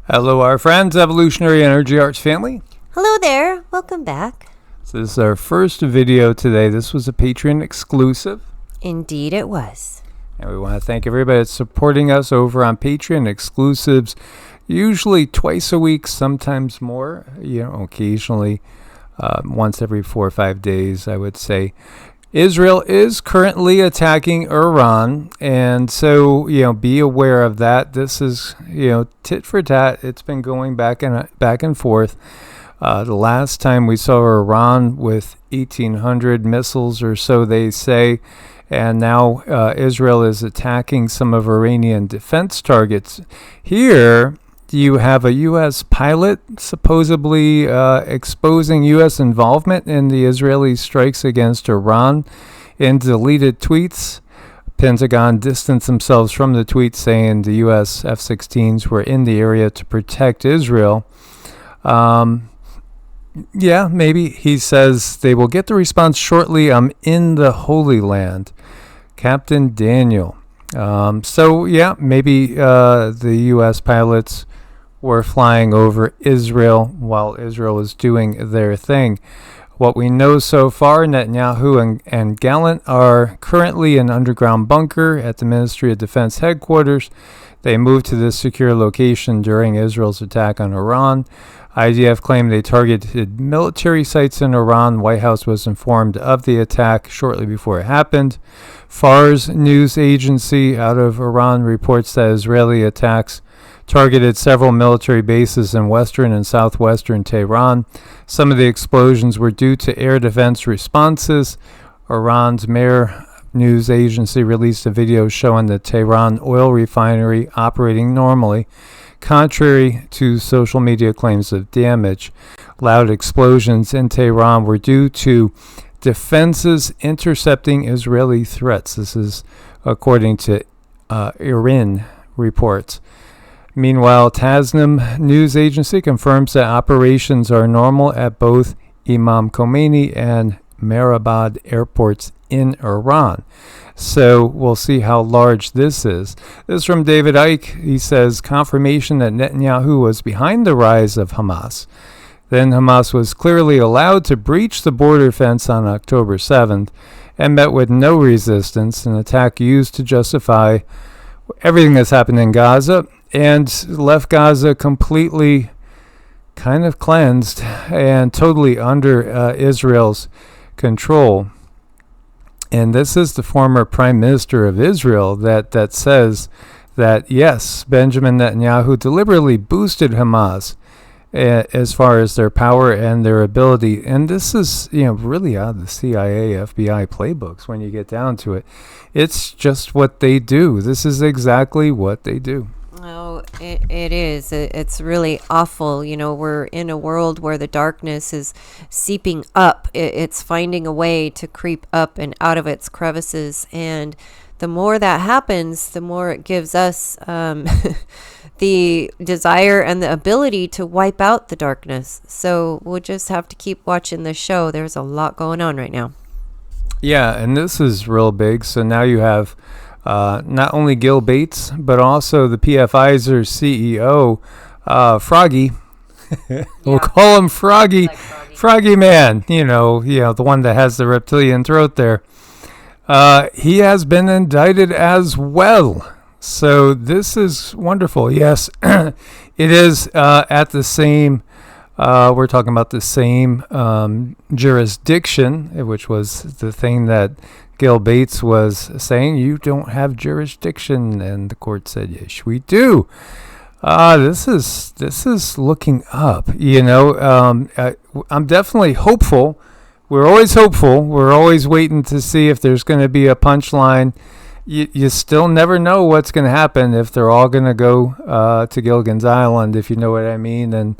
Hello, our friends, Evolutionary Energy Arts family. Hello there. Welcome back. So this is our first video today. This was a Patreon exclusive. Indeed it was. And we want to thank everybody that's supporting us over on Patreon exclusives, usually twice a week, sometimes more, occasionally once every 4 or 5 days, I would say. Israel is currently attacking Iran, and so, be aware of that. This is, tit for tat. It's been going back and forth. The last time we saw Iran with 1,800 missiles or so, they say, and now Israel is attacking some of Iranian defense targets. Here, you have a U.S. pilot supposedly exposing U.S. involvement in the Israeli strikes against Iran in deleted tweets. Pentagon distanced themselves from the tweet, saying the U.S. F-16s were in the area to protect Israel. Maybe. He says they will get the response shortly. I'm in the Holy Land. Captain Daniel. Maybe the U.S. pilots were flying over Israel while Israel was doing their thing. What we know so far, Netanyahu and Gallant are currently in an underground bunker at the Ministry of Defense headquarters. They moved to this secure location during Israel's attack on Iran. IDF claimed they targeted military sites in Iran. White House was informed of the attack shortly before it happened. Fars news agency out of Iran reports that Israeli attacks targeted several military bases in western and southwestern Tehran. Some of the explosions were due to air defense responses. Iran's Mehr news agency released a video showing the Tehran oil refinery operating normally, contrary to social media claims of damage. Loud explosions in Tehran were due to defenses intercepting Israeli threats. This is according to IRIN reports. Meanwhile, Tasnim news agency confirms that operations are normal at both Imam Khomeini and Mehrabad airports in Iran. So we'll see how large this is. This is from David Icke. He says, confirmation that Netanyahu was behind the rise of Hamas. Then Hamas was clearly allowed to breach the border fence on October 7th and met with no resistance, an attack used to justify everything that's happened in Gaza, and left Gaza completely kind of cleansed and totally under Israel's control. And this is the former Prime Minister of Israel that says that, yes, Benjamin Netanyahu deliberately boosted Hamas as far as their power and their ability. And this is, really out of the CIA, FBI playbooks when you get down to it. It's just what they do. This is exactly what they do. Oh, it is. It's really awful. We're in a world where the darkness is seeping up. It's finding a way to creep up and out of its crevices. And the more that happens, the more it gives us the desire and the ability to wipe out the darkness. So we'll just have to keep watching this show. There's a lot going on right now. Yeah, and this is real big. So now you have not only Gil Bates, but also the Pfizer CEO, Froggy. We'll call him Froggy. Like Froggy Man, the one that has the reptilian throat there. He has been indicted as well. So this is wonderful. Yes, it is at the same, we're talking about the same jurisdiction, which was the thing that Gil Bates was saying, you don't have jurisdiction, and the court said, yes, we do. This is looking up. I'm definitely hopeful. We're always hopeful. We're always waiting to see if there's going to be a punchline. You still never know what's going to happen, if they're all going to go to Gilligan's Island, if you know what I mean, and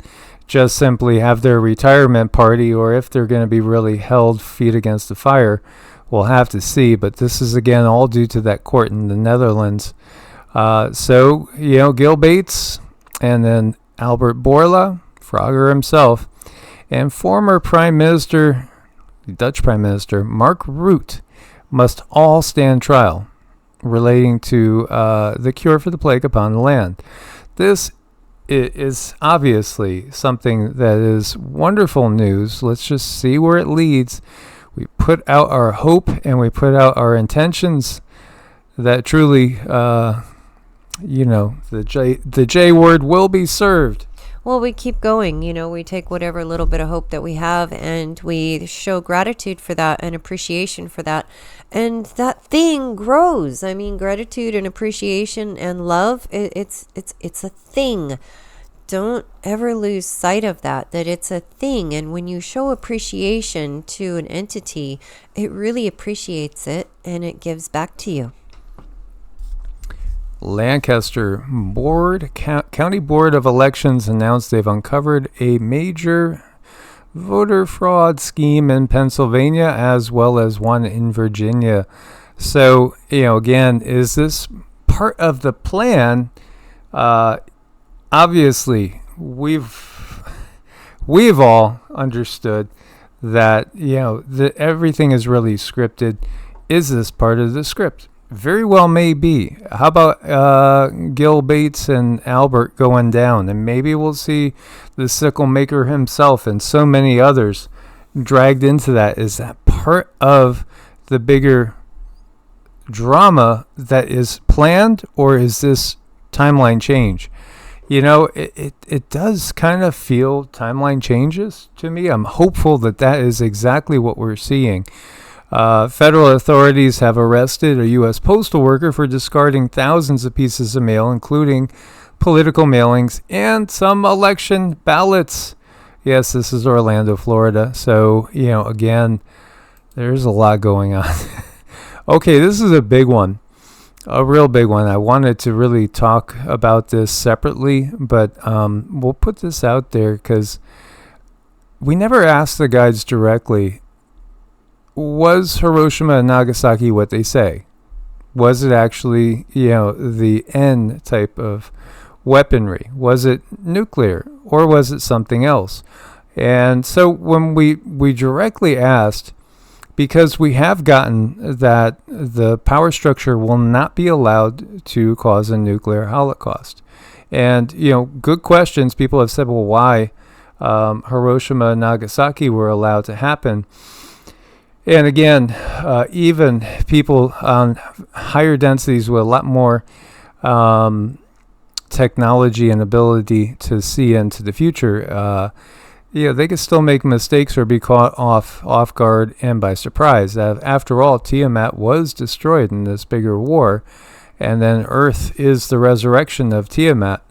just simply have their retirement party, or if they're going to be really held feet against the fire. We'll have to see, but this is, again, all due to that court in the Netherlands. Gil Bates, and then Albert Bourla, Frogger himself, and former Prime Minister, Dutch Prime Minister, Mark Rutte, must all stand trial relating to the cure for the plague upon the land. This it is obviously something that is wonderful news. Let's just see where it leads. We put out our hope and we put out our intentions that truly, the J word will be served. Well, we keep going, we take whatever little bit of hope that we have and we show gratitude for that and appreciation for that. And that thing grows. I mean, gratitude and appreciation and love, it's a thing. Don't ever lose sight of that it's a thing. And when you show appreciation to an entity, it really appreciates it and it gives back to you. Lancaster County Board of Elections announced they've uncovered a major voter fraud scheme in Pennsylvania as well as one in Virginia. So, again, is this part of the plan? Obviously, we've all understood that, everything is really scripted. Is this part of the script? Very well may be. How about Gil Bates and Albert going down? And maybe we'll see the sickle maker himself and so many others dragged into that. Is that part of the bigger drama that is planned, or is this timeline change? It does kind of feel timeline changes to me. I'm hopeful that is exactly what we're seeing. Federal authorities have arrested a U.S. postal worker for discarding thousands of pieces of mail, including political mailings and some election ballots. Yes, this is Orlando, Florida. So, again, there's a lot going on. Okay, this is a big one, a real big one. I wanted to really talk about this separately, but we'll put this out there because we never asked the guides directly. Was Hiroshima and Nagasaki what they say? Was it actually, the N type of weaponry? Was it nuclear, or was it something else? And so when we directly asked, because we have gotten that the power structure will not be allowed to cause a nuclear holocaust. And, good questions. People have said, well, why Hiroshima and Nagasaki were allowed to happen? And again, even people on higher densities with a lot more technology and ability to see into the future, they can still make mistakes or be caught off guard and by surprise. After all, Tiamat was destroyed in this bigger war, and then Earth is the resurrection of Tiamat.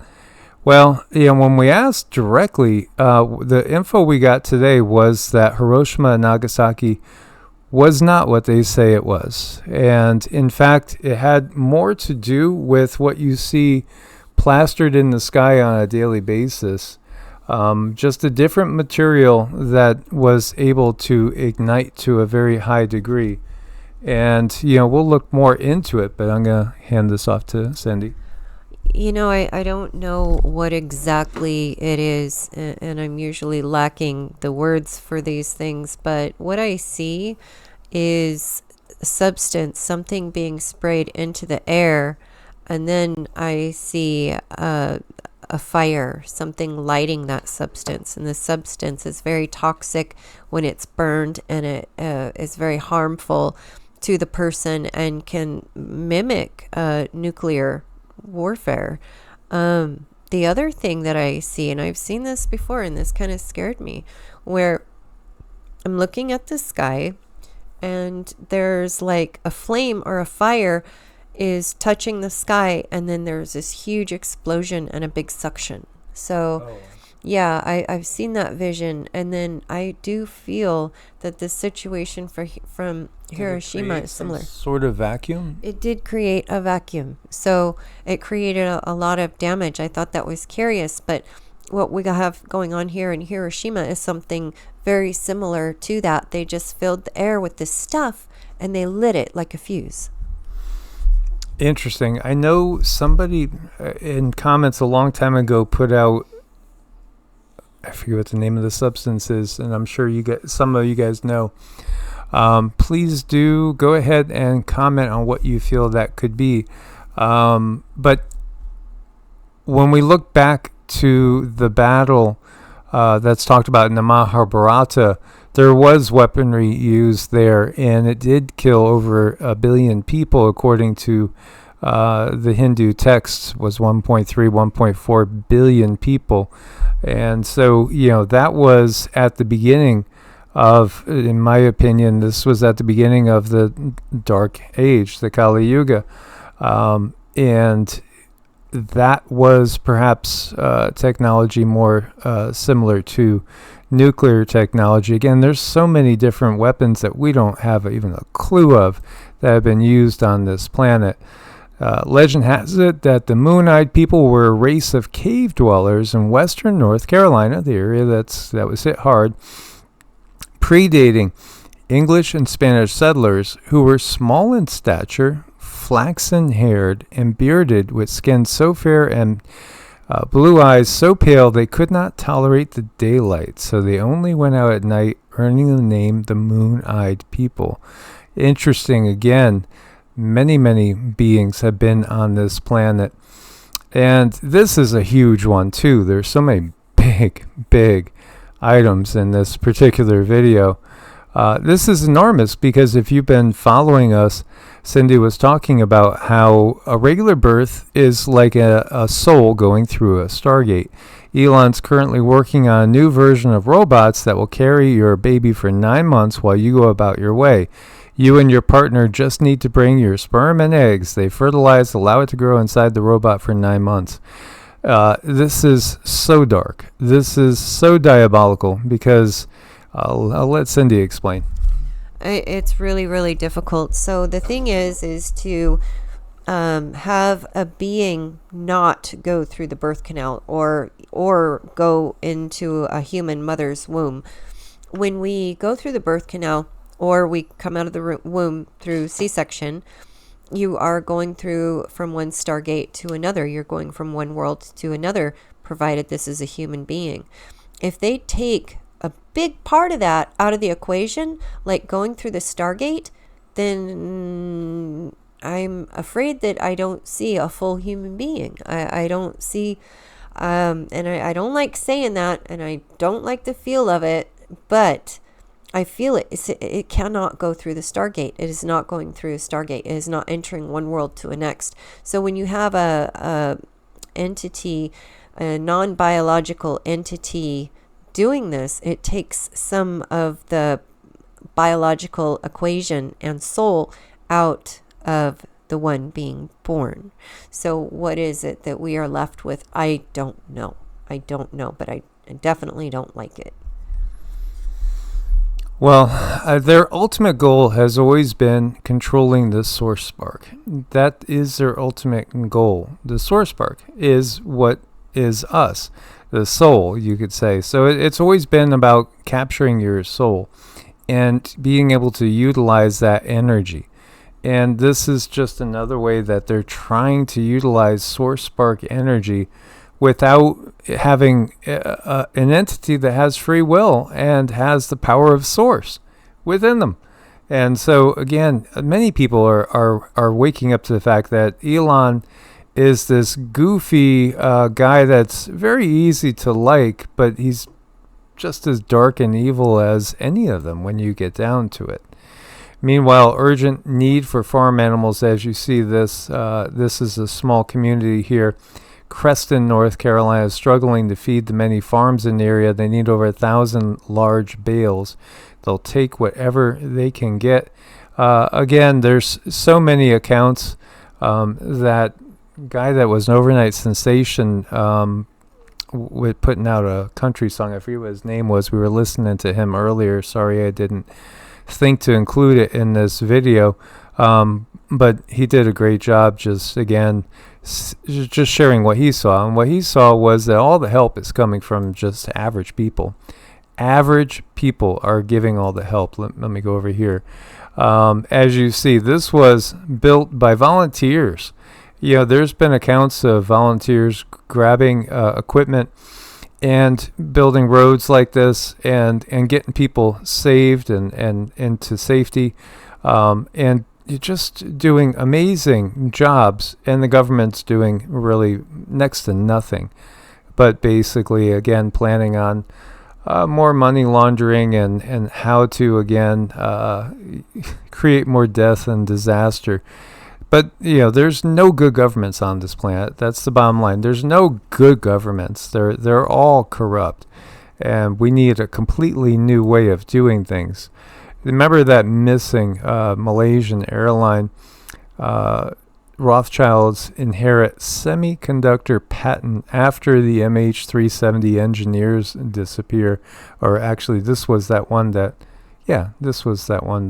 Well, when we asked directly, the info we got today was that Hiroshima and Nagasaki was not what they say it was. And in fact, it had more to do with what you see plastered in the sky on a daily basis. Just a different material that was able to ignite to a very high degree. And, we'll look more into it, but I'm going to hand this off to Cindy. I don't know what exactly it is, and I'm usually lacking the words for these things, but what I see is substance, something being sprayed into the air, and then I see a fire, something lighting that substance, and the substance is very toxic when it's burned, and it is very harmful to the person and can mimic nuclear warfare. The other thing that I see, and I've seen this before, and this kind of scared me, where I'm looking at the sky and there's like a flame or a fire is touching the sky, and then there's this huge explosion and a big suction. So yeah, I've seen that vision, and then I do feel that the situation from Hiroshima is similar. Sort of vacuum? It did create a vacuum. So it created a lot of damage. I thought that was curious, but what we have going on here in Hiroshima is something very similar to that. They just filled the air with this stuff and they lit it like a fuse. Interesting. I know somebody in comments a long time ago put out, I forget what the name of the substance is, and I'm sure some of you guys know. Please do go ahead and comment on what you feel that could be. But when we look back to the battle that's talked about in the Mahabharata, there was weaponry used there, and it did kill over 1 billion people, according to the Hindu texts, was 1.3, 1.4 billion people. And so, that was at the beginning of, in my opinion, this was at the beginning of the Dark Age, the Kali Yuga. And that was perhaps technology more similar to nuclear technology. Again, there's so many different weapons that we don't have even a clue of that have been used on this planet. Legend has it that the Moonite people were a race of cave dwellers in western North Carolina, the area that was hit hard, predating English and Spanish settlers, who were small in stature, flaxen-haired, and bearded, with skin so fair and blue eyes so pale they could not tolerate the daylight, so they only went out at night, earning the name the Moon-Eyed People. Interesting, again, many beings have been on this planet, and this is a huge one too. There's so many big items in this particular video. This is enormous, because if you've been following us, Cindy was talking about how a regular birth is like a soul going through a Stargate. Elon's currently working on a new version of robots that will carry your baby for 9 months while you go about your way. You and your partner just need to bring your sperm and eggs. They fertilize, allow it to grow inside the robot for 9 months. This is so dark. This is so diabolical, because I'll let Cindy explain. It's really difficult. So the thing is to have a being not go through the birth canal or go into a human mother's womb. When we go through the birth canal, or we come out of the womb through C-section, you are going through from one Stargate to another. You're going from one world to another, provided this is a human being. If they take a big part of that out of the equation, like going through the Stargate, then I'm afraid that I don't see a full human being. I don't see, and I don't like saying that, and I don't like the feel of it, but I feel it. It cannot go through the Stargate. It is not going through a Stargate. It is not entering one world to a next. So when you have a entity, a non-biological entity doing this, it takes some of the biological equation and soul out of the one being born. So what is it that we are left with? I don't know, but I definitely don't like it. Well, their ultimate goal has always been controlling the source spark. That is their ultimate goal. The source spark is what is us, the soul, you could say. So it's always been about capturing your soul and being able to utilize that energy. And this is just another way that they're trying to utilize source spark energy without having an entity that has free will and has the power of source within them. And so, again, many people are waking up to the fact that Elon is this goofy guy that's very easy to like, but he's just as dark and evil as any of them when you get down to it. Meanwhile, urgent need for farm animals, as you see this is a small community here. Creston, North Carolina, is struggling to feed the many farms in the area. They need over 1,000 large bales. They'll take whatever they can get. Again, there's so many accounts. That guy that was an overnight sensation with putting out a country song, I forget what his name was. We were listening to him earlier. Sorry I didn't think to include it in this video. But he did a great job just sharing what he saw. And what he saw was that all the help is coming from just average people. Average people are giving all the help. Let me go over here. As you see, this was built by volunteers. There's been accounts of volunteers grabbing equipment and building roads like this and getting people saved and into safety. And you're just doing amazing jobs, and the government's doing really next to nothing. but basically, again, planning on more money laundering and how to, again, create more death and disaster. But, there's no good governments on this planet. That's the bottom line. There's no good governments. They're all corrupt. And we need a completely new way of doing things. Remember that missing Malaysian airline? Rothschilds inherit semiconductor patent after the MH370 engineers disappear. Or actually, this was that one, the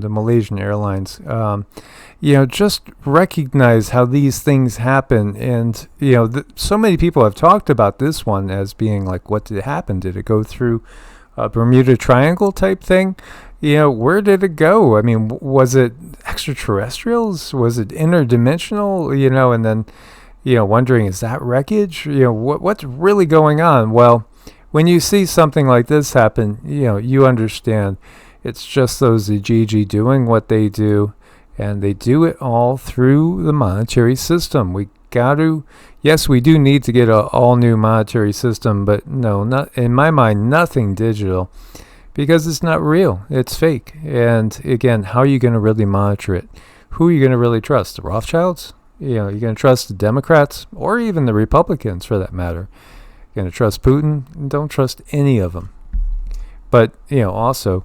Malaysian Airlines. Just recognize how these things happen. And, so many people have talked about this one as being like, what did happen? Did it go through a Bermuda Triangle type thing? Where did it go? I mean, was it extraterrestrials? Was it interdimensional? And then, wondering, is that wreckage? What's really going on? Well, when you see something like this happen, you understand it's just those Ijiji doing what they do, and they do it all through the monetary system. We do need to get an all-new monetary system, but no, not in my mind, nothing digital. Because it's not real. It's fake. And again, how are you going to really monitor it? Who are you going to really trust? The Rothschilds? You're going to trust the Democrats? Or even the Republicans, for that matter? You're going to trust Putin? Don't trust any of them. But, also,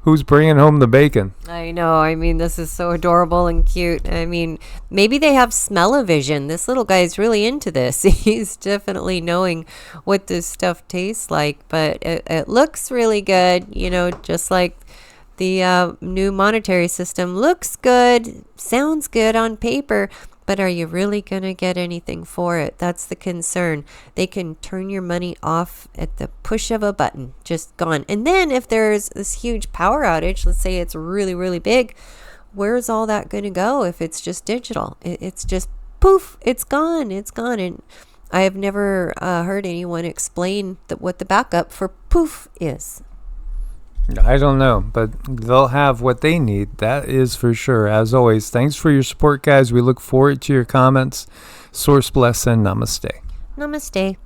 who's bringing home the bacon? I know. I mean, this is so adorable and cute. I mean, maybe they have smell-o-vision. This little guy is really into this. He's definitely knowing what this stuff tastes like. But it looks really good, just like the new monetary system. Looks good, sounds good on paper. But are you really going to get anything for it? That's the concern. They can turn your money off at the push of a button. Just gone. And then if there's this huge power outage, let's say it's really, really big, where's all that going to go if it's just digital? It's just poof, it's gone. It's gone. And I have never heard anyone explain what the backup for poof is. I don't know, but they'll have what they need. That is for sure. As always, thanks for your support, guys. We look forward to your comments. Source bless and namaste. Namaste.